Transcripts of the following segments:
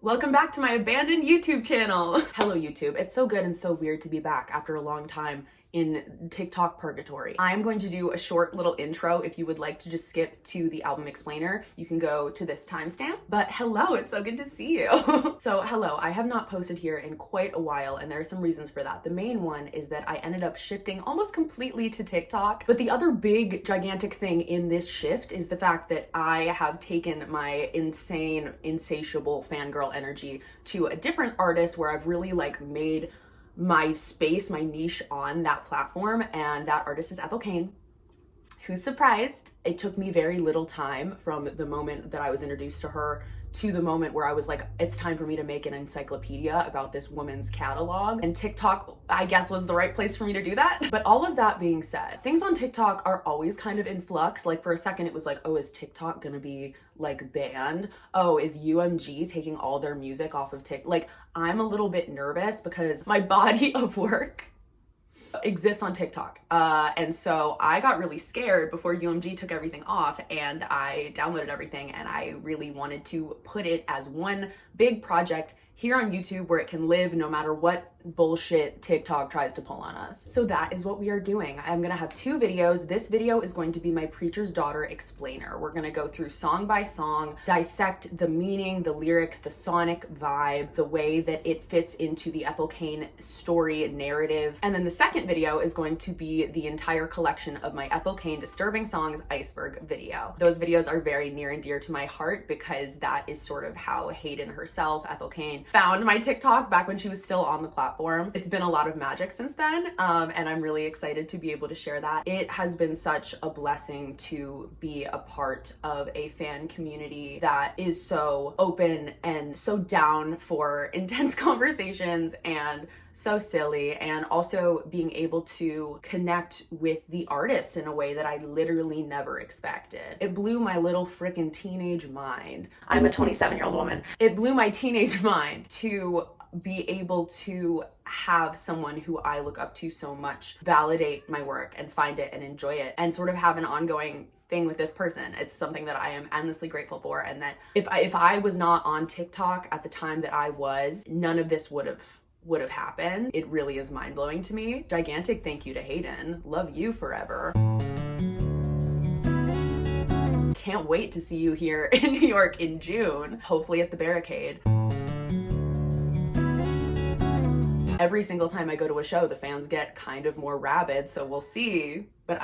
Welcome back to my abandoned YouTube channel. Hello YouTube. It's so good and so weird to be back after a long time in TikTok purgatory. I'm going to do a short little intro. If you would like to just skip to the album explainer, you can go to this timestamp. But hello, it's so good to see you. So hello, I have not posted here in quite a while and there are some reasons for that. The main one is that I ended up shifting almost completely to TikTok. But the other big gigantic thing in this shift is the fact that I have taken my insane, insatiable fangirl energy to a different artist where I've really made my space, my niche on that platform, and that artist is Ethel Cain. Who's surprised? It took me very little time from the moment that I was introduced to her to the moment where I was like, it's time for me to make an encyclopedia about this woman's catalog. And TikTok, I guess, was the right place for me to do that. But all of that being said, things on TikTok are always kind of in flux. Like for a second, it was like, oh, is TikTok gonna be banned? Oh, is UMG taking all their music off of TikTok? I'm a little bit nervous because my body of work exists on TikTok. And so I got really scared before UMG took everything off, and I downloaded everything, and I really wanted to put it as one big project here on YouTube where it can live no matter what bullshit TikTok tries to pull on us. So that is what we are doing. I'm gonna have two videos. This video is going to be my Preacher's Daughter explainer. We're gonna go through song by song, dissect the meaning, the lyrics, the sonic vibe, the way that it fits into the Ethel Cain story narrative. And then the second video is going to be the entire collection of my Ethel Cain Disturbing Songs Iceberg video. Those videos are very near and dear to my heart because that is sort of how Hayden herself, Ethel Cain, found my TikTok back when she was still on the platform. It's been a lot of magic since then, and I'm really excited to be able to share that. It has been such a blessing to be a part of a fan community that is so open and so down for intense conversations and so silly, and also being able to connect with the artist in a way that I literally never expected. It blew my little freaking teenage mind. I'm a 27-year-old woman. It blew my teenage mind to be able to have someone who I look up to so much validate my work and find it and enjoy it and sort of have an ongoing thing with this person. It's something that I am endlessly grateful for, and that if I was not on TikTok at the time that I was, none of this would have happened. It really is mind-blowing to me. Gigantic thank you to Hayden. Love you forever. Can't wait to see you here in New York in June, hopefully at the Barricade. Every single time I go to a show, the fans get kind of more rabid, so we'll see. But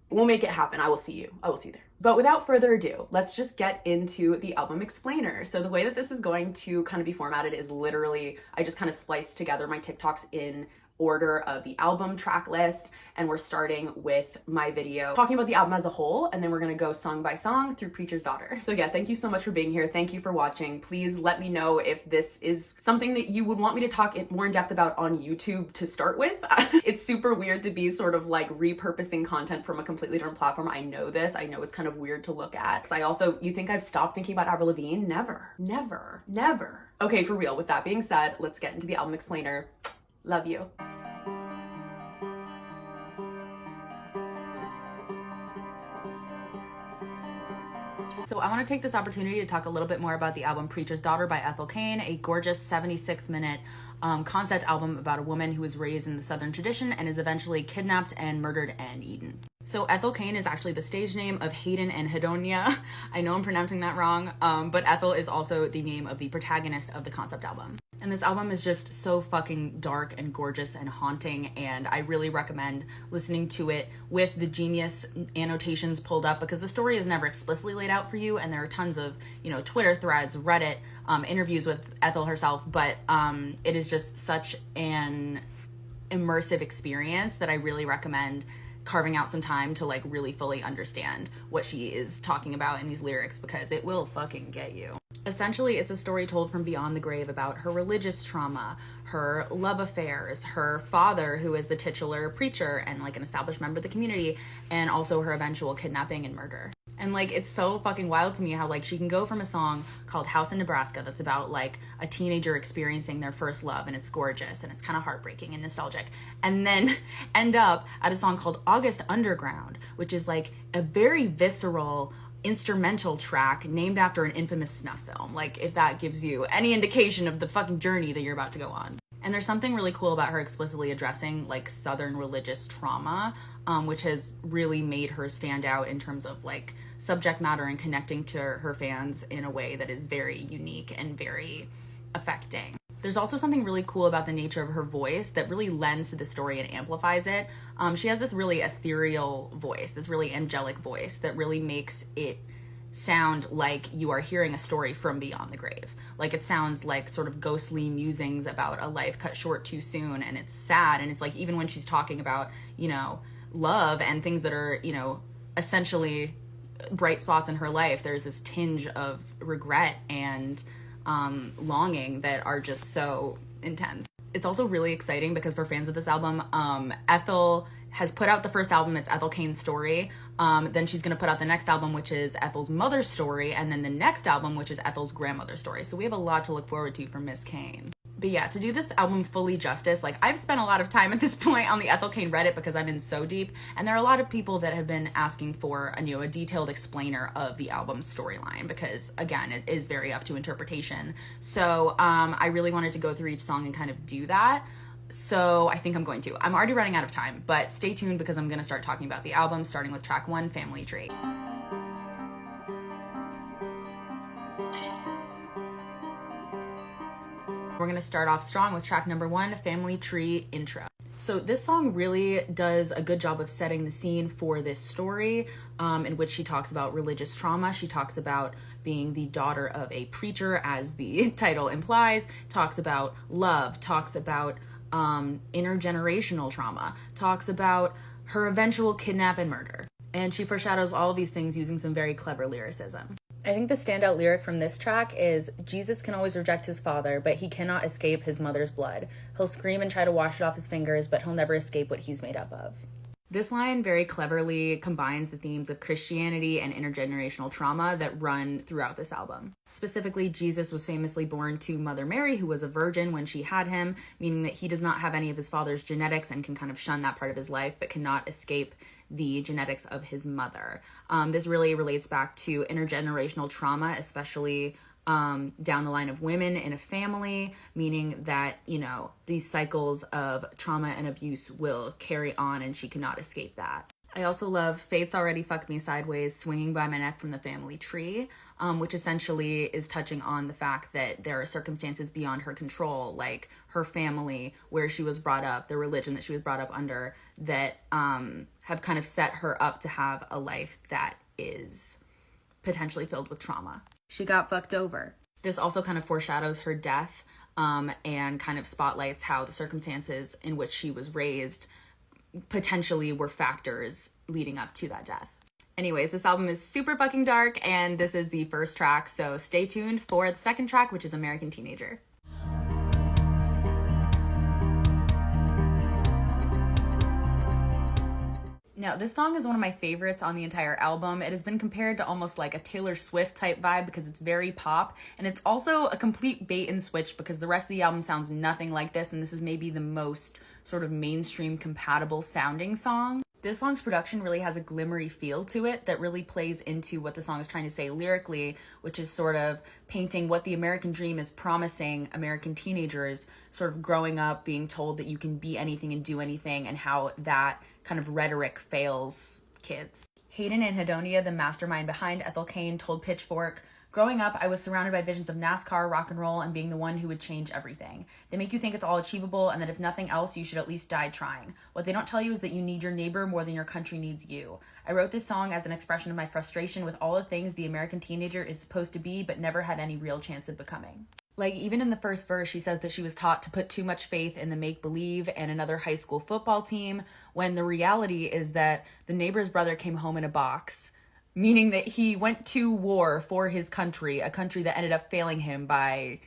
we'll make it happen. I will see you. I will see you there. But without further ado, let's just get into the album explainer. So the way that this is going to kind of be formatted is literally, I just kind of spliced together my TikToks in order of the album track list, and we're starting with my video talking about the album as a whole, and then we're gonna go song by song through Preacher's Daughter. So yeah, thank you so much for being here. Thank you for watching. Please let me know if this is something that you would want me to talk more in depth about on YouTube to start with. It's super weird to be sort of repurposing content from a completely different platform. I know this. I know it's kind of weird to look at. You think I've stopped thinking about Avril Lavigne? Never, never, never. Okay, for real. With that being said, let's get into the album explainer. Love you. So I want to take this opportunity to talk a little bit more about the album Preacher's Daughter by Ethel Cain, a gorgeous 76-minute concept album about a woman who was raised in the Southern tradition and is eventually kidnapped and murdered and eaten. So Ethel Cain is actually the stage name of Hayden and Hedonia. I know I'm pronouncing that wrong, but Ethel is also the name of the protagonist of the concept album. And this album is just so fucking dark and gorgeous and haunting, and I really recommend listening to it with the genius annotations pulled up, because the story is never explicitly laid out for you, and there are tons of, Twitter threads, Reddit, interviews with Ethel herself, but it is just such an immersive experience that I really recommend carving out some time to really fully understand what she is talking about in these lyrics, because it will fucking get you. Essentially, it's a story told from beyond the grave about her religious trauma, her love affairs, her father, who is the titular preacher and an established member of the community, and also her eventual kidnapping and murder. And it's so fucking wild to me how she can go from a song called House in Nebraska that's about a teenager experiencing their first love, and it's gorgeous and it's kind of heartbreaking and nostalgic, and then end up at a song called August Underground, which is a very visceral, instrumental track named after an infamous snuff film. Like, if that gives you any indication of the fucking journey that you're about to go on. And there's something really cool about her explicitly addressing like Southern religious trauma, which has really made her stand out in terms of like subject matter and connecting to her fans in a way that is very unique and very affecting. There's also something really cool about the nature of her voice that really lends to the story and amplifies it. She has this really ethereal voice, this really angelic voice that really makes it sound like you are hearing a story from beyond the grave. Like, it sounds like sort of ghostly musings about a life cut short too soon, and it's sad, and it's like even when she's talking about, you know, love and things that are, you know, essentially bright spots in her life, there's this tinge of regret and longing that are just so intense. It's also really exciting because for fans of this album, Ethel has put out the first album, it's Ethel Cain's story. Then she's gonna put out the next album, which is Ethel's mother's story, and then the next album, which is Ethel's grandmother's story. So we have a lot to look forward to from Miss Cain. But yeah, to do this album fully justice, like, I've spent a lot of time at this point on the Ethel Cain Reddit because I'm in so deep, and there are a lot of people that have been asking for a detailed explainer of the album's storyline because, again, it is very up to interpretation. So I really wanted to go through each song and kind of do that. So I think I'm going to. I'm already running out of time, but stay tuned because I'm going to start talking about the album, starting with track 1, Family Tree. We're going to start off strong with track number 1, Family Tree Intro. So this song really does a good job of setting the scene for this story, in which she talks about religious trauma. She talks about being the daughter of a preacher, as the title implies, talks about love, talks about intergenerational trauma, talks about her eventual kidnap and murder. And she foreshadows all of these things using some very clever lyricism. I think the standout lyric from this track is, Jesus can always reject his father, but he cannot escape his mother's blood. He'll scream and try to wash it off his fingers, but he'll never escape what he's made up of. This line very cleverly combines the themes of Christianity and intergenerational trauma that run throughout this album. Specifically, Jesus was famously born to Mother Mary, who was a virgin when she had him, meaning that he does not have any of his father's genetics and can kind of shun that part of his life, but cannot escape the genetics of his mother. This really relates back to intergenerational trauma, especially down the line of women in a family, meaning that, you know, these cycles of trauma and abuse will carry on and she cannot escape that. I also love Fate's Already Fucked Me Sideways, Swinging by My Neck from the Family Tree, which essentially is touching on the fact that there are circumstances beyond her control, like her family, where she was brought up, the religion that she was brought up under, that have kind of set her up to have a life that is potentially filled with trauma. She got fucked over. This also kind of foreshadows her death and kind of spotlights how the circumstances in which she was raised potentially were factors leading up to that death. Anyways, this album is super fucking dark, and this is the first track, so stay tuned for the second track, which is American Teenager. Now, this song is one of my favorites on the entire album. It has been compared to almost like a Taylor Swift type vibe because it's very pop, and it's also a complete bait and switch because the rest of the album sounds nothing like this, and this is maybe the most sort of mainstream compatible sounding song. This song's production really has a glimmery feel to it that really plays into what the song is trying to say lyrically, which is sort of painting what the American dream is promising American teenagers, sort of growing up, being told that you can be anything and do anything, and how that kind of rhetoric fails kids. Hayden and Hedonia, the mastermind behind Ethel Cain, told Pitchfork, "Growing up, I was surrounded by visions of NASCAR, rock and roll, and being the one who would change everything. They make you think it's all achievable and that if nothing else, you should at least die trying. What they don't tell you is that you need your neighbor more than your country needs you. I wrote this song as an expression of my frustration with all the things the American teenager is supposed to be but never had any real chance of becoming." Like, even in the first verse, she says that she was taught to put too much faith in the make-believe and another high school football team, when the reality is that the neighbor's brother came home in a box, meaning that he went to war for his country, a country that ended up failing him by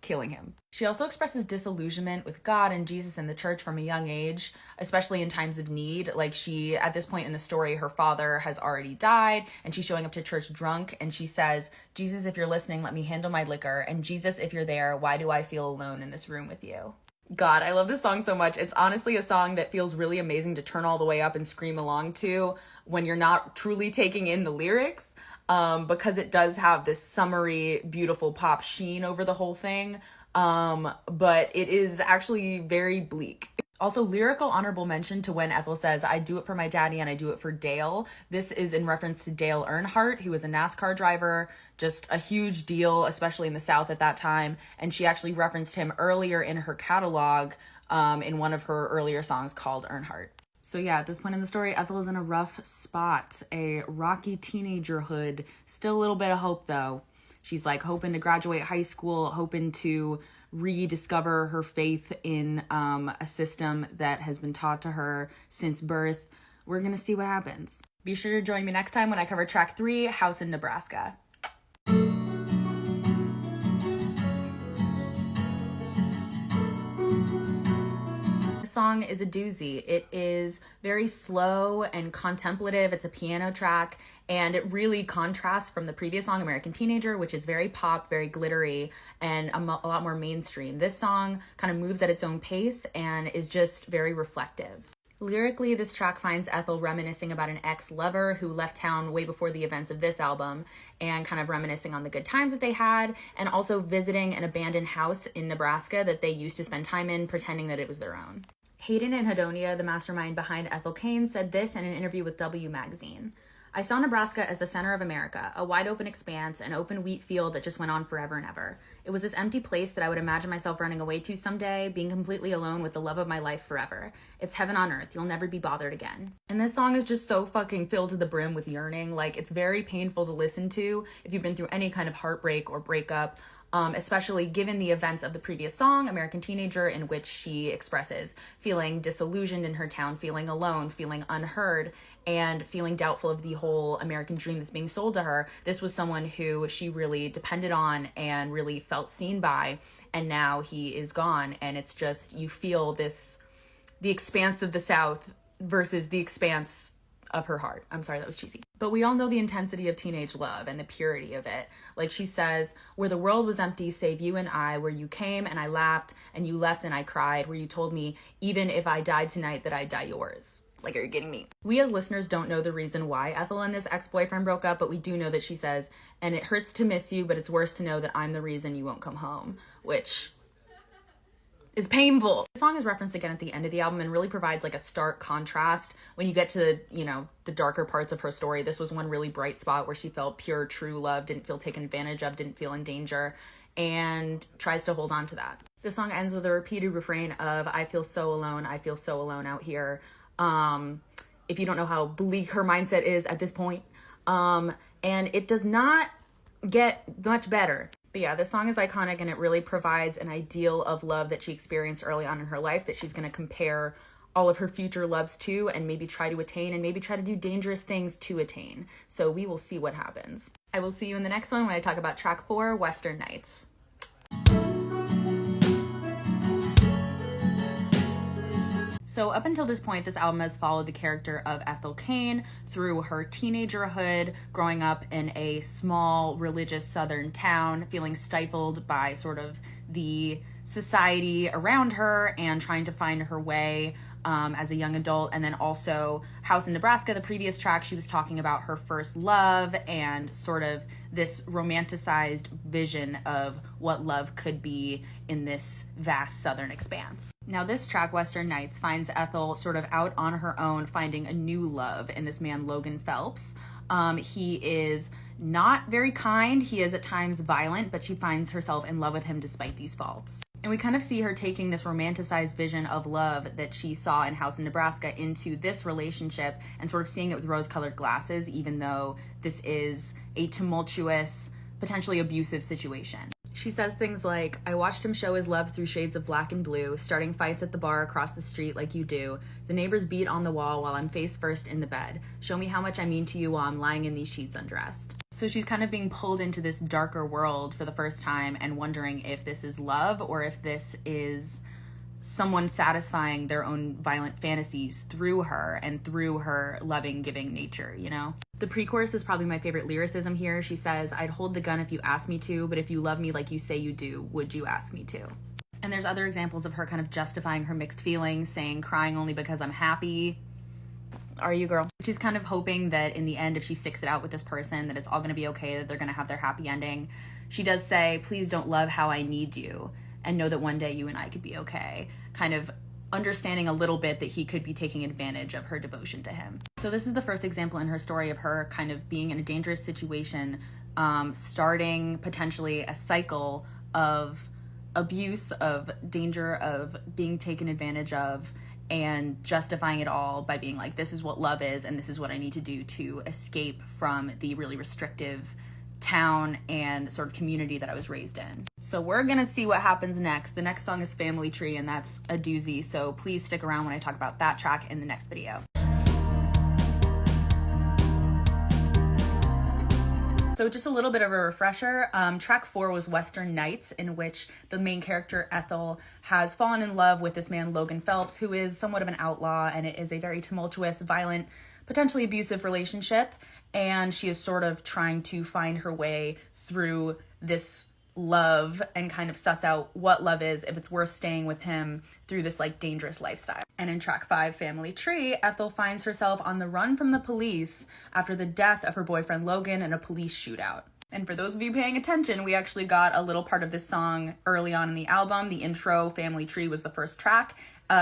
killing him. She also expresses disillusionment with God and Jesus and the church from a young age, especially in times of need. Like, she, at this point in the story, her father has already died, and she's showing up to church drunk, and she says, "Jesus, if you're listening, let me handle my liquor, and Jesus, if you're there, why do I feel alone in this room with you?" God, I love this song so much. It's honestly a song that feels really amazing to turn all the way up and scream along to when you're not truly taking in the lyrics. because it does have this summery, beautiful pop sheen over the whole thing. But it is actually very bleak. Also, lyrical honorable mention to when Ethel says, "I do it for my daddy and I do it for Dale." This is in reference to Dale Earnhardt, who was a NASCAR driver, just a huge deal, especially in the South at that time. And she actually referenced him earlier in her catalog, in one of her earlier songs called Earnhardt. So yeah, at this point in the story, Ethel is in a rough spot, a rocky teenagerhood. Still a little bit of hope though. She's like hoping to graduate high school, hoping to rediscover her faith in a system that has been taught to her since birth. We're gonna see what happens. Be sure to join me next time when I cover track 3, House in Nebraska. Song is a doozy. It is very slow and contemplative. It's a piano track, and it really contrasts from the previous song, American Teenager, which is very pop, very glittery, and a lot more mainstream. This song kind of moves at its own pace and is just very reflective. Lyrically, this track finds Ethel reminiscing about an ex-lover who left town way before the events of this album, and kind of reminiscing on the good times that they had, and also visiting an abandoned house in Nebraska that they used to spend time in, pretending that it was their own. Hayden and Hedonia, the mastermind behind Ethel Cain, said this in an interview with W Magazine. "I saw Nebraska as the center of America, a wide open expanse, an open wheat field that just went on forever and ever. It was this empty place that I would imagine myself running away to someday, being completely alone with the love of my life forever. It's heaven on earth. You'll never be bothered again." And this song is just so fucking filled to the brim with yearning. Like, it's very painful to listen to if you've been through any kind of heartbreak or breakup. Especially given the events of the previous song, American Teenager, in which she expresses feeling disillusioned in her town, feeling alone, feeling unheard, and feeling doubtful of the whole American dream that's being sold to her. This was someone who she really depended on and really felt seen by, and now he is gone, and it's just, you feel this, the expanse of the South versus the expanse of her heart. I'm sorry, that was cheesy. But we all know the intensity of teenage love and the purity of it. Like she says, "Where the world was empty save you and I, where you came and I laughed and you left and I cried, where you told me even if I died tonight that I'd die yours." Like, are you kidding me? We as listeners don't know the reason why Ethel and this ex-boyfriend broke up, but we do know that she says, "And it hurts to miss you, but it's worse to know that I'm the reason you won't come home," which is painful. The song is referenced again at the end of the album and really provides like a stark contrast when you get to, you know, the darker parts of her story. This was one really bright spot where she felt pure, true love, didn't feel taken advantage of, didn't feel in danger, and tries to hold on to that. The song ends with a repeated refrain of, "I feel so alone, I feel so alone out here." If you don't know how bleak her mindset is at this point. And it does not get much better. But yeah, this song is iconic, and it really provides an ideal of love that she experienced early on in her life that she's going to compare all of her future loves to, and maybe try to attain, and maybe try to do dangerous things to attain. So we will see what happens. I will see you in the next one when I talk about track 4, Western Nights. So up until this point, this album has followed the character of Ethel Cain through her teenagerhood, growing up in a small religious southern town, feeling stifled by sort of the society around her and trying to find her way as a young adult. And then also House in Nebraska, the previous track, she was talking about her first love and sort of this romanticized vision of what love could be in this vast southern expanse. Now this track, Western Nights, finds Ethel sort of out on her own, finding a new love in this man, Logan Phelps. He is not very kind. He is at times violent, but she finds herself in love with him despite these faults. And we kind of see her taking this romanticized vision of love that she saw in House in Nebraska into this relationship and sort of seeing it with rose-colored glasses, even though this is a tumultuous, potentially abusive situation. She says things like, "I watched him show his love through shades of black and blue, starting fights at the bar across the street like you do. The neighbors beat on the wall while I'm face first in the bed. Show me how much I mean to you while I'm lying in these sheets undressed." So she's kind of being pulled into this darker world for the first time and wondering if this is love or if this is someone satisfying their own violent fantasies through her and through her loving, giving nature, you know? The pre-chorus is probably my favorite lyricism here. She says, "I'd hold the gun if you asked me to, but if you love me like you say you do, would you ask me to?" And there's other examples of her kind of justifying her mixed feelings, saying, "Crying only because I'm happy." Are you, girl? She's kind of hoping that in the end, if she sticks it out with this person, that it's all going to be okay, that they're going to have their happy ending. She does say, please don't love how I need you, and know that one day you and I could be okay. Kind of understanding a little bit that he could be taking advantage of her devotion to him. So this is the first example in her story of her kind of being in a dangerous situation, starting potentially a cycle of abuse, of danger, of being taken advantage of, and justifying it all by being like, this is what love is, and this is what I need to do to escape from the really restrictive town and sort of community that I was raised in. So we're gonna see what happens next. The next song is Family Tree, and that's a doozy, so please stick around when I talk about that track in the next video. So just a little bit of a refresher, track 4 was Western Nights, in which the main character Ethel has fallen in love with this man Logan Phelps, who is somewhat of an outlaw, and it is a very tumultuous, violent, potentially abusive relationship, and she is sort of trying to find her way through this love and kind of suss out what love is, if it's worth staying with him through this like dangerous lifestyle. And in track 5, Family Tree, Ethel finds herself on the run from the police after the death of her boyfriend Logan in a police shootout. And for those of you paying attention, we actually got a little part of this song early on in the album. The intro, Family Tree, was the first track.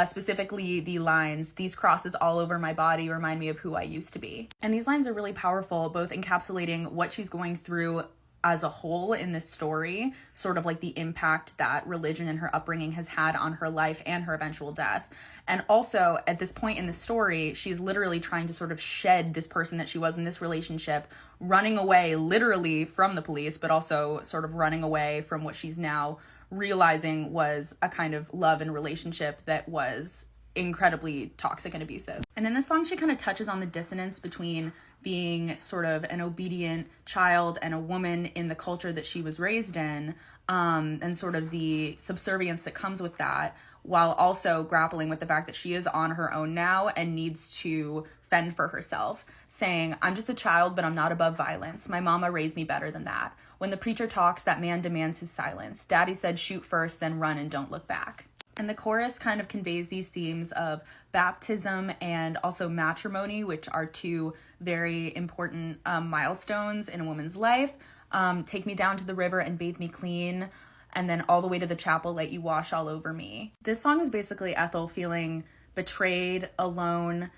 Specifically the lines, "These crosses all over my body remind me of who I used to be." And these lines are really powerful, both encapsulating what she's going through as a whole in this story, sort of like the impact that religion and her upbringing has had on her life and her eventual death. And also, at this point in the story, she's literally trying to sort of shed this person that she was in this relationship, running away literally from the police, but also sort of running away from what she's now realizing was a kind of love and relationship that was incredibly toxic and abusive. And in this song, she kind of touches on the dissonance between being sort of an obedient child and a woman in the culture that she was raised in, and sort of the subservience that comes with that, while also grappling with the fact that she is on her own now and needs to fend for herself, saying, "I'm just a child, but I'm not above violence. My mama raised me better than that. When the preacher talks, that man demands his silence. Daddy said shoot first, then run and don't look back." And the chorus kind of conveys these themes of baptism and also matrimony, which are two very important milestones in a woman's life. Take me down to the river and bathe me clean, and then all the way to the chapel, let you wash all over me. This song is basically Ethel feeling betrayed, alone,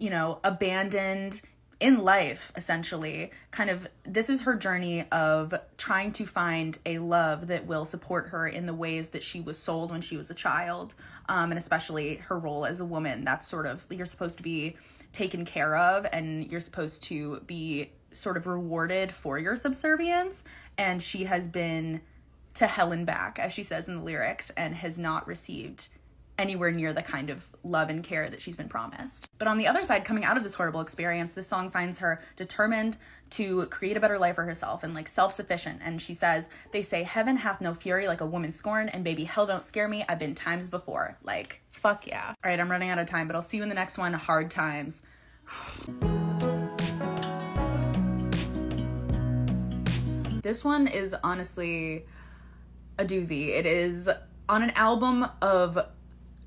abandoned in life, essentially. Kind of, this is her journey of trying to find a love that will support her in the ways that she was sold when she was a child, and especially her role as a woman. That's sort of, you're supposed to be taken care of, and you're supposed to be sort of rewarded for your subservience, and she has been to hell and back, as she says in the lyrics, and has not received anywhere near the kind of love and care that she's been promised. But on the other side, coming out of this horrible experience, this song finds her determined to create a better life for herself and like self-sufficient. And she says, "They say heaven hath no fury like a woman scorned, and baby hell don't scare me. I've been times before." Like, fuck yeah. All right, I'm running out of time, but I'll see you in the next one. Hard Times. This one is honestly a doozy. It is on an album of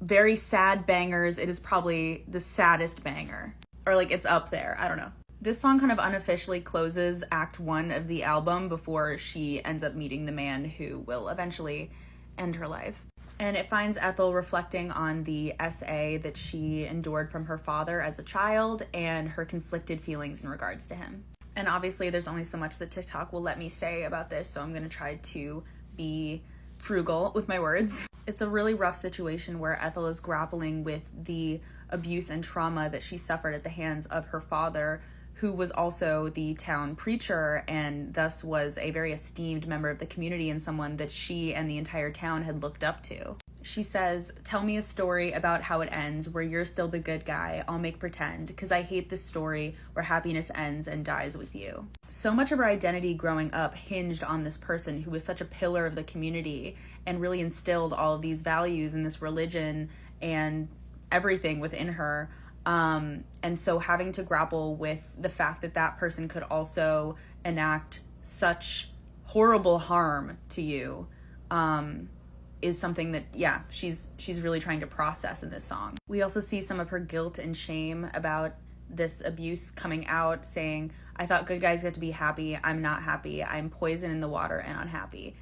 very sad bangers. It is probably the saddest banger, or like it's up there. I don't know. This song kind of unofficially closes Act 1 of the album before she ends up meeting the man who will eventually end her life. And it finds Ethel reflecting on the SA that she endured from her father as a child and her conflicted feelings in regards to him. And obviously there's only so much that TikTok will let me say about this, so I'm going to try to be frugal with my words. It's a really rough situation where Ethel is grappling with the abuse and trauma that she suffered at the hands of her father, who was also the town preacher and thus was a very esteemed member of the community and someone that she and the entire town had looked up to. She says, "Tell me a story about how it ends, where you're still the good guy. I'll make pretend, because I hate this story where happiness ends and dies with you." So much of her identity growing up hinged on this person who was such a pillar of the community and really instilled all of these values and this religion and everything within her. And so having to grapple with the fact that that person could also enact such horrible harm to you, is something that, yeah, she's really trying to process in this song. We also see some of her guilt and shame about this abuse coming out, saying, I thought good guys get to be happy. I'm not happy. I'm poison in the water and unhappy.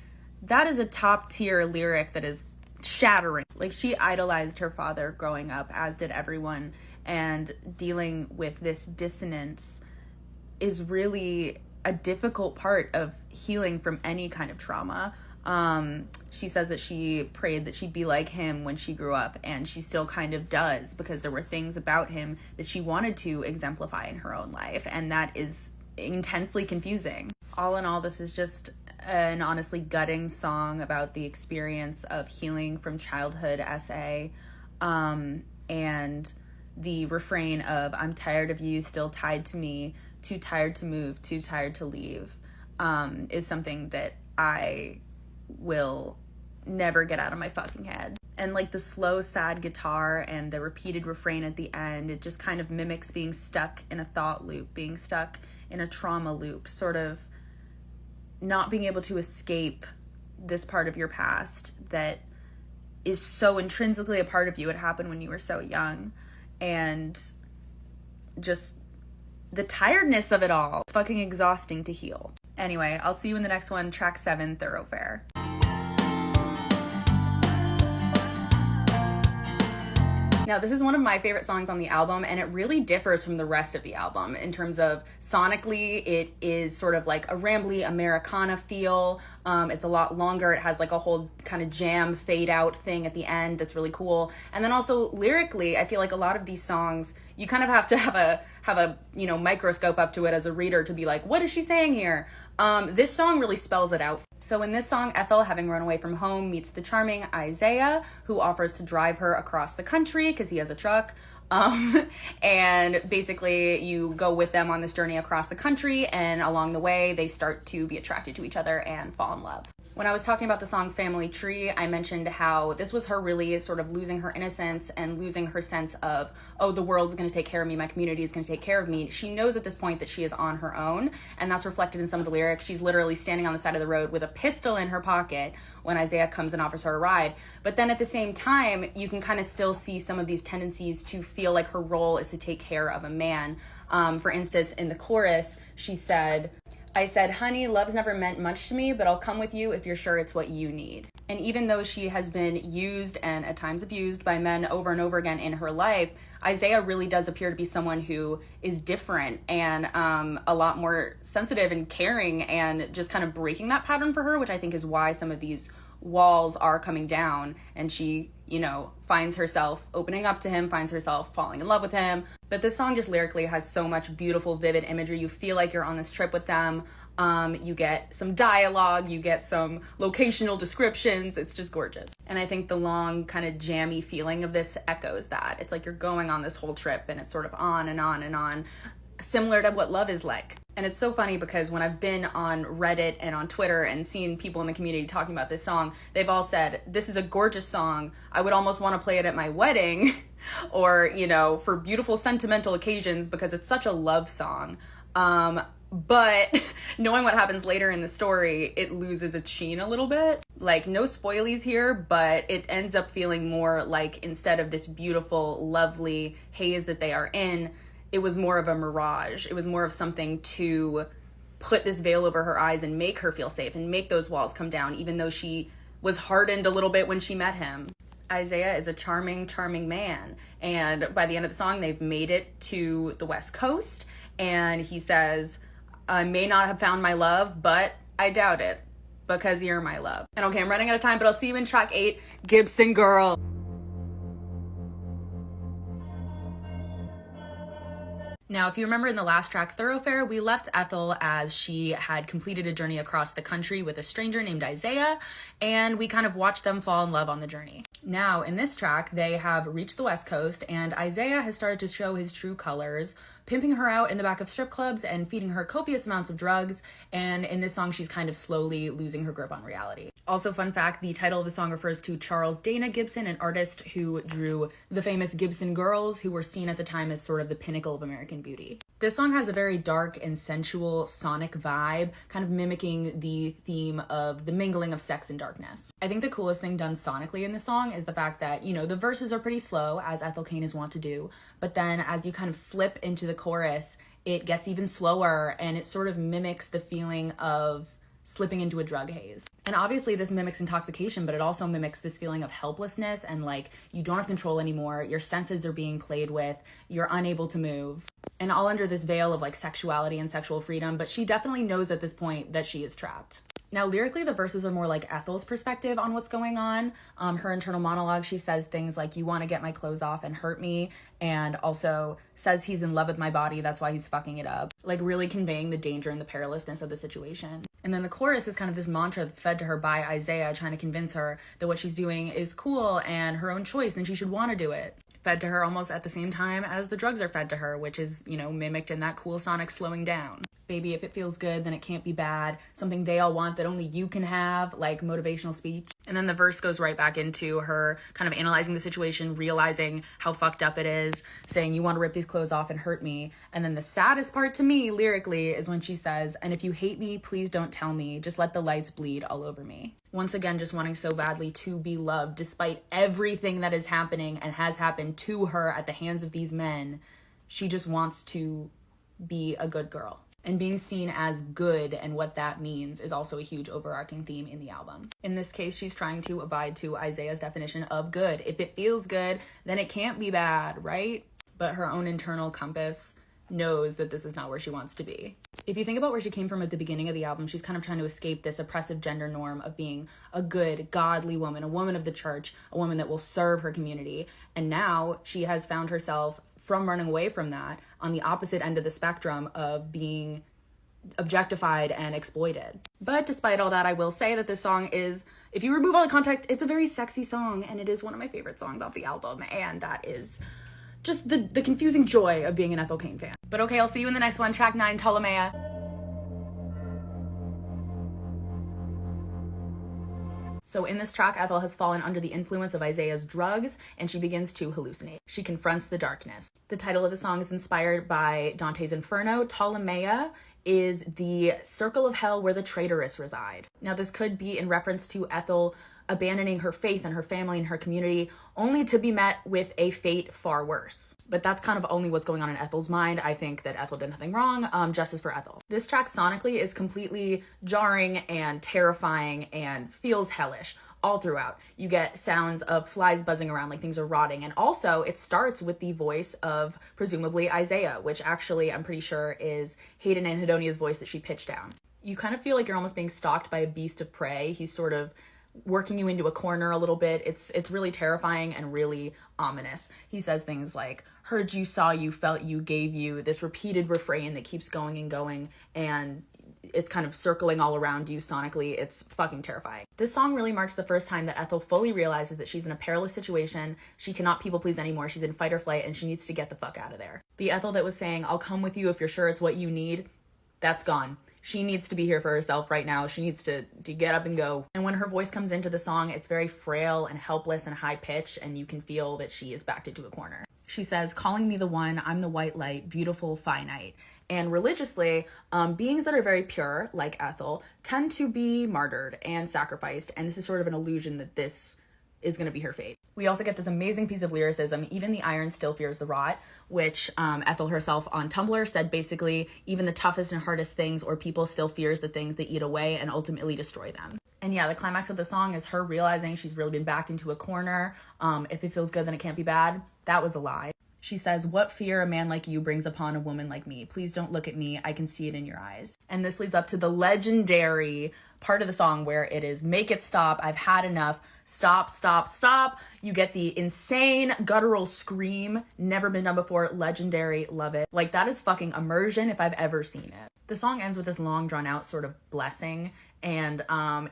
That is a top tier lyric that is shattering. Like, she idolized her father growing up, as did everyone, and dealing with this dissonance is really a difficult part of healing from any kind of trauma. She says that she prayed that she'd be like him when she grew up, and she still kind of does, because there were things about him that she wanted to exemplify in her own life, and that is intensely confusing. All in all, this is just an honestly gutting song about the experience of healing from childhood SA, and the refrain of I'm tired of you, still tied to me, too tired to move, too tired to leave, is something that I will never get out of my fucking head. And like the slow, sad guitar and the repeated refrain at the end, it just kind of mimics being stuck in a thought loop, being stuck in a trauma loop, sort of not being able to escape this part of your past that is so intrinsically a part of you. It happened when you were so young, and just the tiredness of it all. It's fucking exhausting to heal. Anyway, I'll see you in the next one, track 7, Thoroughfare. Now, this is one of my favorite songs on the album, and it really differs from the rest of the album in terms of sonically. It is sort of like a rambly Americana feel. It's a lot longer. It has like a whole kind of jam fade out thing at the end that's really cool. And then also lyrically, I feel like a lot of these songs, you kind of have to have a microscope up to it as a reader to be like, what is she saying here? This song really spells it out. So in this song, Ethel, having run away from home, meets the charming Isaiah, who offers to drive her across the country because he has a truck. And basically you go with them on this journey across the country, and along the way they start to be attracted to each other and fall in love. When I was talking about the song Family Tree, I mentioned how this was her really sort of losing her innocence and losing her sense of, oh, the world's going to take care of me, my community is going to take care of me. She knows at this point that she is on her own, and that's reflected in some of the lyrics. She's literally standing on the side of the road with a pistol in her pocket when Isaiah comes and offers her a ride. But then at the same time, you can kind of still see some of these tendencies to feel like her role is to take care of a man. For instance, in the chorus, she said, I said, honey, love's never meant much to me, but I'll come with you if you're sure it's what you need. And even though she has been used and at times abused by men over and over again in her life, Isaiah really does appear to be someone who is different and a lot more sensitive and caring, and just kind of breaking that pattern for her, which I think is why some of these walls are coming down, and she, finds herself opening up to him, finds herself falling in love with him. But this song just lyrically has so much beautiful, vivid imagery. You feel like you're on this trip with them. You get some dialogue, you get some locational descriptions. It's just gorgeous. And I think the long kind of jammy feeling of this echoes that. It's like you're going on this whole trip, and it's sort of on and on and on, similar to what love is like. And it's so funny because when I've been on Reddit and on Twitter and seen people in the community talking about this song, they've all said, this is a gorgeous song. I would almost want to play it at my wedding or, for beautiful sentimental occasions, because it's such a love song. But knowing what happens later in the story, it loses its sheen a little bit. Like, no spoilies here, but it ends up feeling more like, instead of this beautiful, lovely haze that they are in, it was more of a mirage. It was more of something to put this veil over her eyes and make her feel safe and make those walls come down, even though she was hardened a little bit when she met him. Isaiah is a charming, charming man. And by the end of the song, they've made it to the West Coast. And he says, I may not have found my love, but I doubt it, because you're my love. And okay, I'm running out of time, but I'll see you in track 8, Gibson Girl. Now, if you remember in the last track, Thoroughfare, we left Ethel as she had completed a journey across the country with a stranger named Isaiah, and we kind of watched them fall in love on the journey. Now, in this track, they have reached the West Coast, and Isaiah has started to show his true colors, pimping her out in the back of strip clubs and feeding her copious amounts of drugs, and in this song, she's kind of slowly losing her grip on reality. Also, fun fact, the title of the song refers to Charles Dana Gibson, an artist who drew the famous Gibson Girls, who were seen at the time as sort of the pinnacle of American beauty. This song has a very dark and sensual sonic vibe, kind of mimicking the theme of the mingling of sex and darkness. I think the coolest thing done sonically in this song is the fact that, you know, the verses are pretty slow, as Ethel Cain is wont to do, but then as you kind of slip into the chorus, it gets even slower and it sort of mimics the feeling of slipping into a drug haze. And obviously this mimics intoxication, but it also mimics this feeling of helplessness and like you don't have control anymore, your senses are being played with, you're unable to move. And all under this veil of like sexuality and sexual freedom, but she definitely knows at this point that she is trapped. Now, lyrically, the verses are more like Ethel's perspective on what's going on. Her internal monologue, she says things like, you want to get my clothes off and hurt me, and also says he's in love with my body, that's why he's fucking it up. Like, really conveying the danger and the perilousness of the situation. And then the chorus is kind of this mantra that's fed to her by Isaiah, trying to convince her that what she's doing is cool and her own choice, and she should want to do it. Fed to her almost at the same time as the drugs are fed to her, which is, you know, mimicked in that cool sonic slowing down. Baby, if it feels good, then it can't be bad. Something they all want that only you can have, like motivational speech. And then the verse goes right back into her kind of analyzing the situation, realizing how fucked up it is, saying, you want to rip these clothes off and hurt me. And then the saddest part to me, lyrically, is when she says, and if you hate me, please don't tell me. Just let the lights bleed all over me. Once again, just wanting so badly to be loved, despite everything that is happening and has happened to her at the hands of these men. She just wants to be a good girl. And being seen as good and what that means is also a huge overarching theme in the album. In this case, she's trying to abide to Isaiah's definition of good. If it feels good, then it can't be bad, right? But her own internal compass knows that this is not where she wants to be. If you think about where she came from at the beginning of the album, she's kind of trying to escape this oppressive gender norm of being a good, godly woman, a woman of the church, a woman that will serve her community. And now she has found herself, from running away from that, on the opposite end of the spectrum of being objectified and exploited. But despite all that, I will say that this song is, if you remove all the context, it's a very sexy song, and it is one of my favorite songs off the album, and that is just the confusing joy of being an Ethel Cain fan. But okay, I'll see you in the next one. Track 9, Ptolemaea. So in this track, Ethel has fallen under the influence of Isaiah's drugs, and she begins to hallucinate. She confronts the darkness. The title of the song is inspired by Dante's Inferno. Ptolemaea is the circle of hell where the traitorous reside. Now, this could be in reference to Ethel abandoning her faith and her family and her community, only to be met with a fate far worse. But that's kind of only what's going on in Ethel's mind. I think that Ethel did nothing wrong. Justice for Ethel. This track sonically is completely jarring and terrifying and feels hellish all throughout. You get sounds of flies buzzing around like things are rotting. And also it starts with the voice of presumably Isaiah, which actually I'm pretty sure is Hayden and Hedonia's voice that she pitched down. You kind of feel like you're almost being stalked by a beast of prey. He's sort of working you into a corner a little bit. It's really terrifying and really ominous. He says things like, heard you, saw you, felt you, gave you, this repeated refrain that keeps going and going, and it's kind of circling all around you sonically. It's fucking terrifying. This song really marks the first time that Ethel fully realizes that she's in a perilous situation. She cannot people please anymore. She's in fight or flight, and she needs to get the fuck out of there. The Ethel that was saying, I'll come with you if you're sure it's what you need, that's gone. She needs to be here for herself right now. She needs to get up and go. And when her voice comes into the song, it's very frail and helpless and high-pitched, and you can feel that she is backed into a corner. She says, calling me the one, I'm the white light, beautiful, finite. And religiously, beings that are very pure, like Ethel, tend to be martyred and sacrificed, and this is sort of an illusion that this is going to be her fate. We also get this amazing piece of lyricism, even the iron still fears the rot, which Ethel herself on Tumblr said basically, even the toughest and hardest things or people still fears the things that eat away and ultimately destroy them. And yeah, the climax of the song is her realizing she's really been backed into a corner. If it feels good, then it can't be bad. That was a lie. She says, what fear a man like you brings upon a woman like me? Please don't look at me. I can see it in your eyes. And this leads up to the legendary part of the song where it is, make it stop. I've had enough. Stop, stop, stop. You get the insane guttural scream. Never been done before. Legendary. Love it. Like, that is fucking immersion if I've ever seen it. The song ends with this long drawn out sort of blessing, And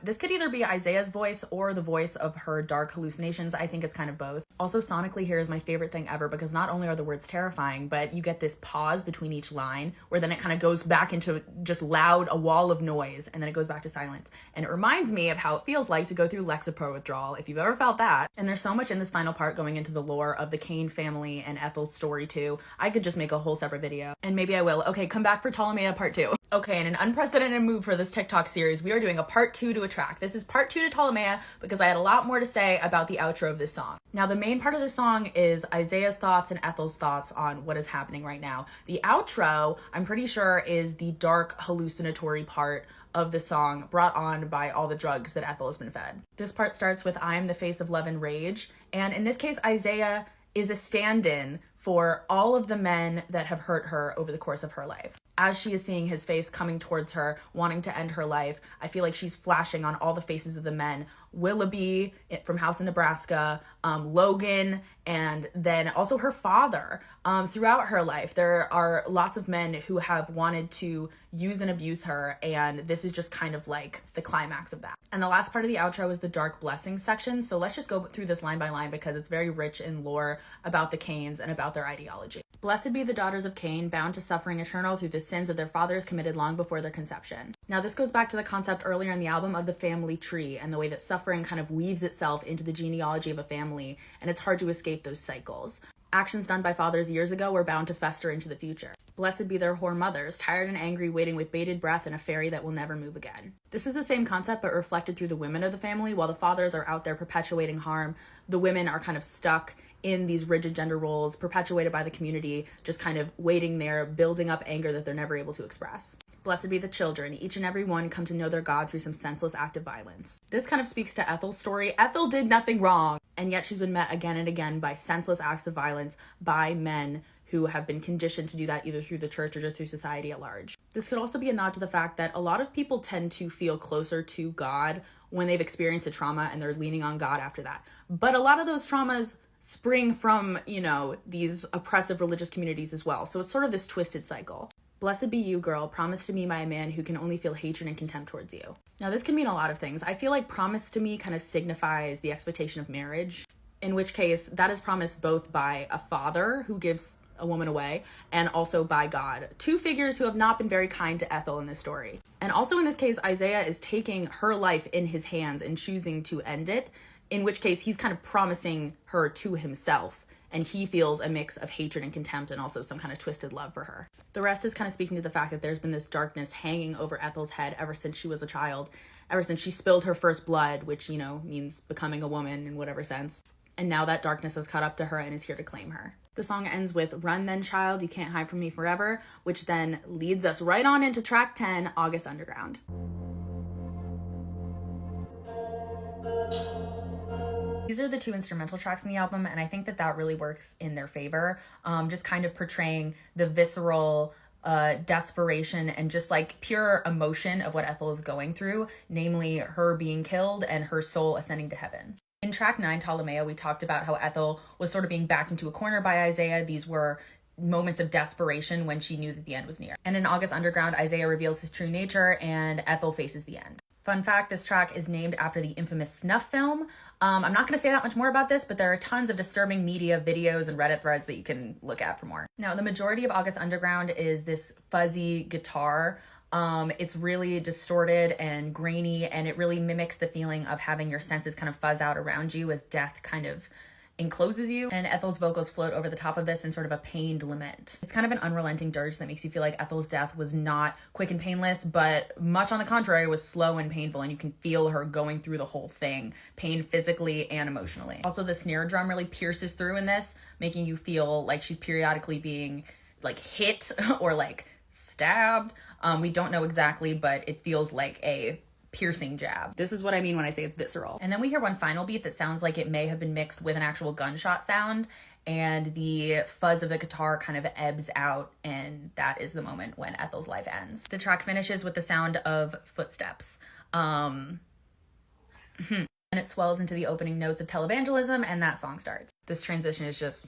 this could either be Isaiah's voice or the voice of her dark hallucinations. I think it's kind of both. Also, sonically here is my favorite thing ever, because not only are the words terrifying, but you get this pause between each line where then it kind of goes back into just loud, a wall of noise, and then it goes back to silence. And it reminds me of how it feels like to go through Lexapro withdrawal, if you've ever felt that. And there's so much in this final part going into the lore of the Cain family and Ethel's story too. I could just make a whole separate video, and maybe I will. Okay, come back for Ptolemaea part 2. Okay, in an unprecedented move for this TikTok series, we are doing a part 2 to a track. This is part 2 to Ptolemaea because I had a lot more to say about the outro of this song. Now, the main part of the song is Isaiah's thoughts and Ethel's thoughts on what is happening right now. The outro, I'm pretty sure, is the dark hallucinatory part of the song brought on by all the drugs that Ethel has been fed. This part starts with "I am the face of love and rage," and in this case, Isaiah is a stand-in for all of the men that have hurt her over the course of her life. As she is seeing his face coming towards her, wanting to end her life, I feel like she's flashing on all the faces of the men. Willoughby from House in Nebraska, Logan, and then also her father. Throughout her life, there are lots of men who have wanted to use and abuse her, and this is just kind of like the climax of that. And the last part of the outro is the dark blessings section, so let's just go through this line by line because it's very rich in lore about the Cains and about their ideology. "Blessed be the daughters of Cain, bound to suffering eternal through the sins of their fathers committed long before their conception." Now, this goes back to the concept earlier in the album of the family tree and the way that suffering kind of weaves itself into the genealogy of a family, and it's hard to escape those cycles. Actions done by fathers years ago were bound to fester into the future. "Blessed be their whore mothers, tired and angry, waiting with bated breath in a ferry that will never move again." This is the same concept, but reflected through the women of the family. While the fathers are out there perpetuating harm, the women are kind of stuck in these rigid gender roles perpetuated by the community, just kind of waiting there, building up anger that they're never able to express. "Blessed be the children, each and every one come to know their God through some senseless act of violence." This kind of speaks to Ethel's story. Ethel did nothing wrong, and yet she's been met again and again by senseless acts of violence by men who have been conditioned to do that either through the church or just through society at large. This could also be a nod to the fact that a lot of people tend to feel closer to God when they've experienced a trauma and they're leaning on God after that. But a lot of those traumas spring from, these oppressive religious communities as well. So it's sort of this twisted cycle. "Blessed be you, girl, promised to me by a man who can only feel hatred and contempt towards you." Now, this can mean a lot of things. I feel like promise to me kind of signifies the expectation of marriage, in which case that is promised both by a father who gives a woman away and also by God. Two figures who have not been very kind to Ethel in this story. And also in this case, Isaiah is taking her life in his hands and choosing to end it, in which case he's kind of promising her to himself. And he feels a mix of hatred and contempt and also some kind of twisted love for her. The rest is kind of speaking to the fact that there's been this darkness hanging over Ethel's head ever since she was a child, ever since she spilled her first blood, which, means becoming a woman in whatever sense. And now that darkness has caught up to her and is here to claim her. The song ends with "Run then, child, you can't hide from me forever," which then leads us right on into track 10, August Underground. These are the two instrumental tracks in the album, and I think that really works in their favor. Just kind of portraying the visceral desperation and just like pure emotion of what Ethel is going through, namely her being killed and her soul ascending to heaven. In track 9, Ptolemaea, we talked about how Ethel was sort of being backed into a corner by Isaiah. These were moments of desperation when she knew that the end was near. And in August Underground, Isaiah reveals his true nature and Ethel faces the end. Fun fact, this track is named after the infamous snuff film. I'm not going to say that much more about this, but there are tons of disturbing media videos and Reddit threads that you can look at for more. Now, the majority of August Underground is this fuzzy guitar. It's really distorted and grainy, and it really mimics the feeling of having your senses kind of fuzz out around you as death kind of encloses you. And Ethel's vocals float over the top of this in sort of a pained lament. It's kind of an unrelenting dirge that makes you feel like Ethel's death was not quick and painless, but much on the contrary was slow and painful, and you can feel her going through the whole thing, pain physically and emotionally. Also, the snare drum really pierces through in this, making you feel like she's periodically being like hit or like stabbed. We don't know exactly, but it feels like a piercing jab. This is what I mean when I say it's visceral. And then we hear one final beat that sounds like it may have been mixed with an actual gunshot sound, and the fuzz of the guitar kind of ebbs out, and that is the moment when Ethel's life ends. The track finishes with the sound of footsteps. And it swells into the opening notes of Televangelism, and that song starts. This transition is just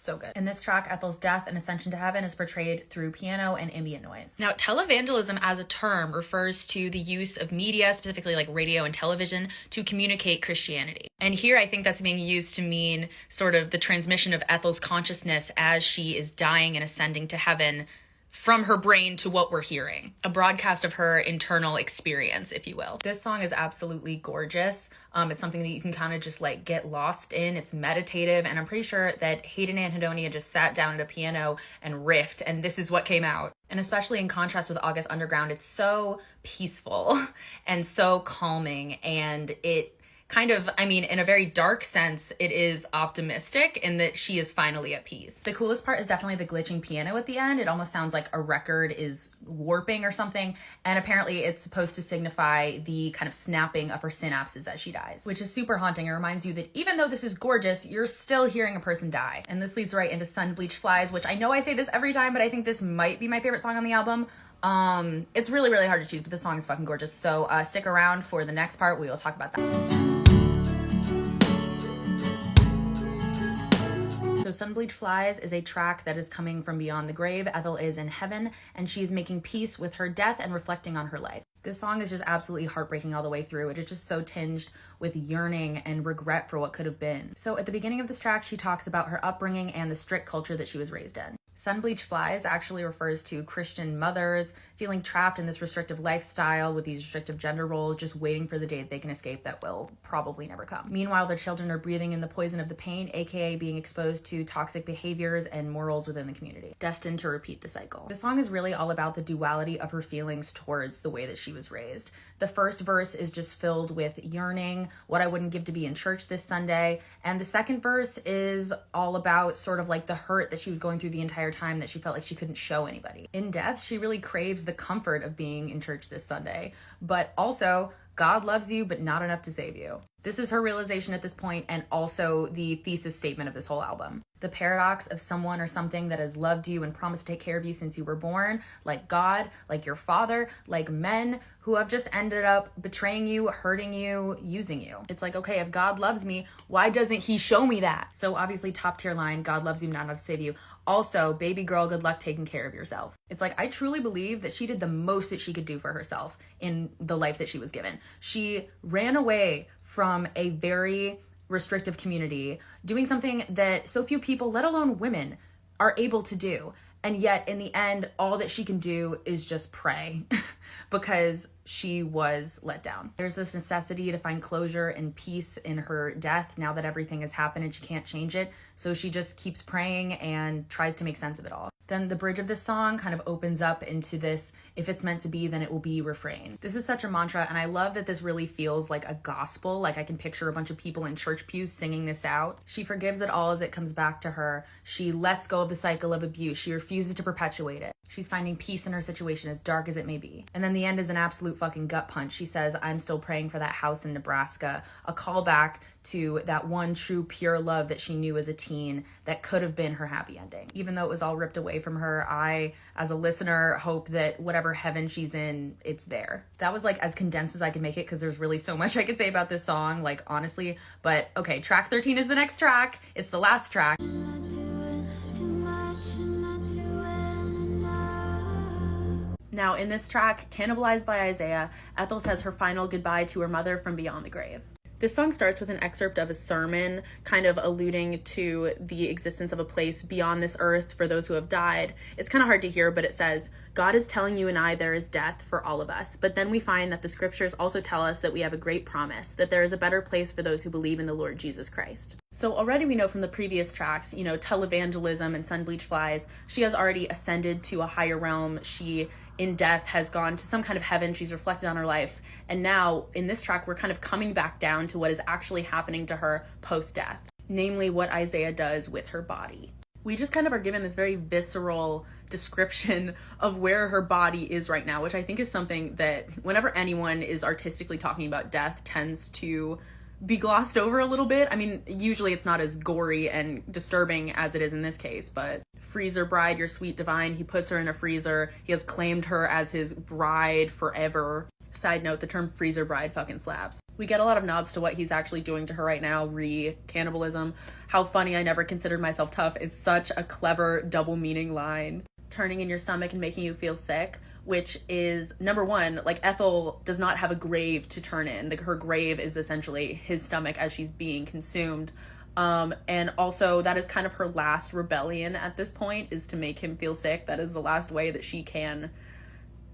So good. In this track, Ethel's death and ascension to heaven is portrayed through piano and ambient noise. Now, televangelism as a term refers to the use of media, specifically like radio and television, to communicate Christianity. And here I think that's being used to mean sort of the transmission of Ethel's consciousness as she is dying and ascending to heaven from her brain to what we're hearing. A broadcast of her internal experience, if you will. This song is absolutely gorgeous. It's something that you can kind of just like get lost in. It's meditative, and I'm pretty sure that Hayden and Hedonia just sat down at a piano and riffed, and this is what came out. And especially in contrast with August Underground, it's so peaceful and so calming, and it kind of, I mean, in a very dark sense, it is optimistic in that she is finally at peace. The coolest part is definitely the glitching piano at the end. It almost sounds like a record is warping or something. And apparently it's supposed to signify the kind of snapping of her synapses as she dies, which is super haunting. It reminds you that even though this is gorgeous, you're still hearing a person die. And this leads right into Sun Bleached Flies, which I know I say this every time, but I think this might be my favorite song on the album. It's really, really hard to choose, but this song is fucking gorgeous. So stick around for the next part. We will talk about that. So Sun Bleached Flies is a track that is coming from beyond the grave. Ethel is in heaven, and she's making peace with her death and reflecting on her life. This song is just absolutely heartbreaking all the way through. It is just so tinged with yearning and regret for what could have been. So at the beginning of this track, she talks about her upbringing and the strict culture that she was raised in. Sun Bleached Flies actually refers to Christian mothers feeling trapped in this restrictive lifestyle with these restrictive gender roles, just waiting for the day that they can escape that will probably never come. Meanwhile, their children are breathing in the poison of the pain, aka being exposed to toxic behaviors and morals within the community, destined to repeat the cycle. The song is really all about the duality of her feelings towards the way that she was raised. The first verse is just filled with yearning, what I wouldn't give to be in church this Sunday, and the second verse is all about sort of like the hurt that she was going through the entire time that she felt like she couldn't show anybody. In death, she really craves the comfort of being in church this Sunday, but also God loves you, but not enough to save you. This is her realization at this point, and also the thesis statement of this whole album. The paradox of someone or something that has loved you and promised to take care of you since you were born, like God, like your father, like men who have just ended up betraying you, hurting you, using you. It's like, okay, if God loves me, why doesn't he show me that? So obviously top tier line, God loves you, not enough to save you. Also, baby girl, good luck taking care of yourself. It's like, I truly believe that she did the most that she could do for herself in the life that she was given. She ran away from a very restrictive community, doing something that so few people, let alone women, are able to do. And yet, in the end, all that she can do is just pray because she was let down. There's this necessity to find closure and peace in her death now that everything has happened and she can't change it. So she just keeps praying and tries to make sense of it all. Then the bridge of this song kind of opens up into this, if it's meant to be, then it will be refrain. This is such a mantra, and I love that this really feels like a gospel. Like I can picture a bunch of people in church pews singing this out. She forgives it all as it comes back to her. She lets go of the cycle of abuse. She refuses to perpetuate it. She's finding peace in her situation, as dark as it may be. And then the end is an absolute fucking gut punch. She says, I'm still praying for that house in Nebraska, a callback to that one true pure love that she knew as a teen that could have been her happy ending. Even though it was all ripped away from her, I, as a listener, hope that whatever heaven she's in, it's there. That was like as condensed as I could make it because there's really so much I could say about this song, like honestly. But okay, track 13 is the next track. It's the last track. Now, in this track, Cannibalized by Isaiah, Ethel says her final goodbye to her mother from beyond the grave. This song starts with an excerpt of a sermon, kind of alluding to the existence of a place beyond this earth for those who have died. It's kind of hard to hear, but it says, God is telling you and I there is death for all of us. But then we find that the scriptures also tell us that we have a great promise, that there is a better place for those who believe in the Lord Jesus Christ. So already we know from the previous tracks, you know, Televangelism and Sun Bleached Flies, she has already ascended to a higher realm. She, in death, has gone to some kind of heaven. She's reflected on her life. And now in this track, we're kind of coming back down to what is actually happening to her post-death, namely what Isaiah does with her body. We just kind of are given this very visceral description of where her body is right now, which I think is something that whenever anyone is artistically talking about death tends to be glossed over a little bit. I mean, usually it's not as gory and disturbing as it is in this case, but freezer bride, your sweet divine, he puts her in a freezer. He has claimed her as his bride forever. Side note, the term freezer bride fucking slaps. We get a lot of nods to what he's actually doing to her right now, cannibalism. How funny, I never considered myself tough is such a clever double meaning line. Turning in your stomach and making you feel sick, which is, number one, like, Ethel does not have a grave to turn in. Like, her grave is essentially his stomach as she's being consumed. And also that is kind of her last rebellion at this point, is to make him feel sick. That is the last way that she can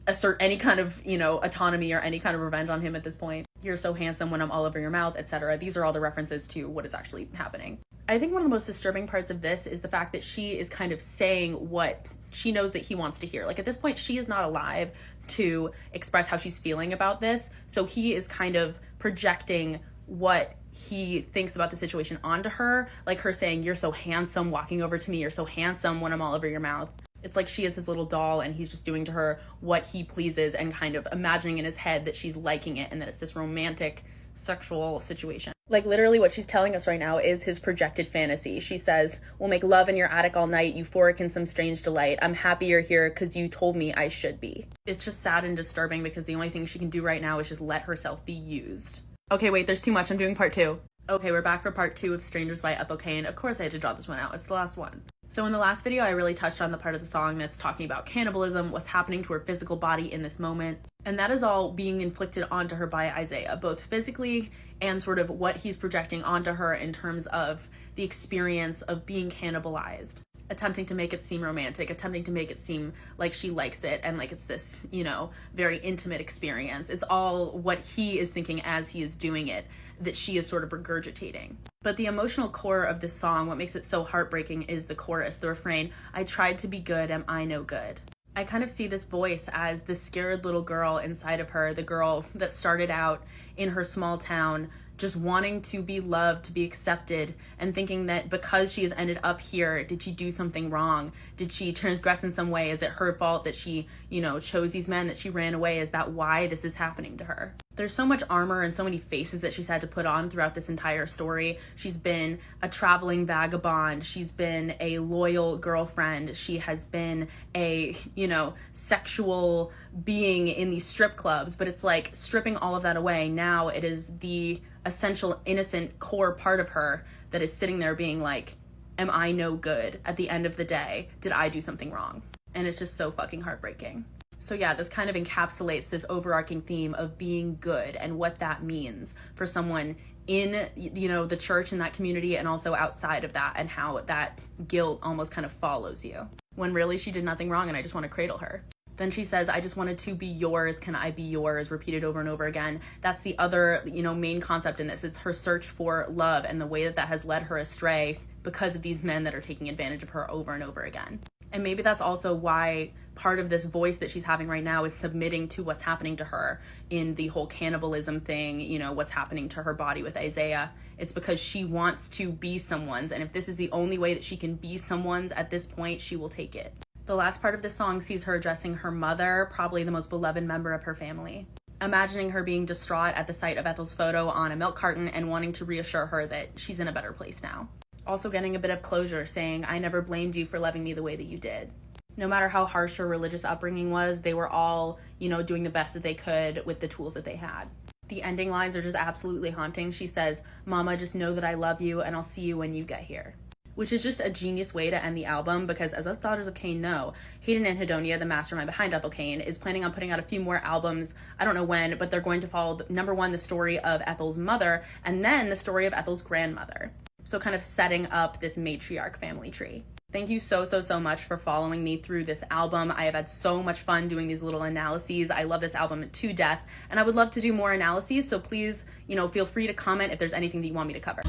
assert any kind of, you know, autonomy or any kind of revenge on him at this point. You're so handsome when I'm all over your mouth, etc. These are all the references to what is actually happening. I think one of the most disturbing parts of this is the fact that she is kind of saying what she knows that he wants to hear. Like, at this point, she is not alive to express how she's feeling about this. So he is kind of projecting what he thinks about the situation onto her, like her saying, "You're so handsome walking over to me. You're so handsome when I'm all over your mouth." It's like she is his little doll and he's just doing to her what he pleases and kind of imagining in his head that she's liking it and that it's this romantic sexual situation. Like, literally what she's telling us right now is his projected fantasy. She says, "We'll make love in your attic all night, euphoric in some strange delight. I'm happy you're here because you told me I should be." It's just sad and disturbing because the only thing she can do right now is just let herself be used. Okay, wait, there's too much. I'm doing part 2. Okay, we're back for part 2 of Strangers by Ethel Cain. Of course I had to draw this one out. It's the last one. So in the last video, I really touched on the part of the song that's talking about cannibalism, what's happening to her physical body in this moment. And that is all being inflicted onto her by Isaiah, both physically and sort of what he's projecting onto her in terms of the experience of being cannibalized. Attempting to make it seem romantic, attempting to make it seem like she likes it and like it's this, you know, very intimate experience. It's all what he is thinking as he is doing it that she is sort of regurgitating. But the emotional core of this song, what makes it so heartbreaking, is the chorus, the refrain, "I tried to be good, am I no good?" I kind of see this voice as the scared little girl inside of her, the girl that started out in her small town just wanting to be loved, to be accepted, and thinking that because she has ended up here, did she do something wrong? Did she transgress in some way? Is it her fault that she, you know, chose these men, that she ran away? Is that why this is happening to her? There's so much armor and so many faces that she's had to put on throughout this entire story. She's been a traveling vagabond. She's been a loyal girlfriend. She has been a, you know, sexual being in these strip clubs. But it's like stripping all of that away. Now it is the essential innocent core part of her that is sitting there being like, am I no good at the end of the day? Did I do something wrong? And it's just so fucking heartbreaking. So yeah, this kind of encapsulates this overarching theme of being good and what that means for someone in, you know, the church and that community and also outside of that, and how that guilt almost kind of follows you when really she did nothing wrong and I just want to cradle her. Then she says, "I just wanted to be yours, can I be yours?" repeated over and over again. That's the other, you know, main concept in this. It's her search for love and the way that that has led her astray because of these men that are taking advantage of her over and over again. And maybe that's also why part of this voice that she's having right now is submitting to what's happening to her in the whole cannibalism thing, you know, what's happening to her body with Isaiah. It's because she wants to be someone's, and if this is the only way that she can be someone's at this point, she will take it. The last part of this song sees her addressing her mother, probably the most beloved member of her family. Imagining her being distraught at the sight of Ethel's photo on a milk carton and wanting to reassure her that she's in a better place now. Also getting a bit of closure, saying, "I never blamed you for loving me the way that you did." No matter how harsh her religious upbringing was, they were all, you know, doing the best that they could with the tools that they had. The ending lines are just absolutely haunting. She says, "Mama, just know that I love you and I'll see you when you get here." Which is just a genius way to end the album, because as us daughters of Cain know, Hayden and Hedonia, the mastermind behind Ethel Cain, is planning on putting out a few more albums. I don't know when, but they're going to follow, number one, the story of Ethel's mother, and then the story of Ethel's grandmother. So kind of setting up this matriarch family tree. Thank you so much for following me through this album. I have had so much fun doing these little analyses. I love this album to death, and I would love to do more analyses, so please, you know, feel free to comment if there's anything that you want me to cover.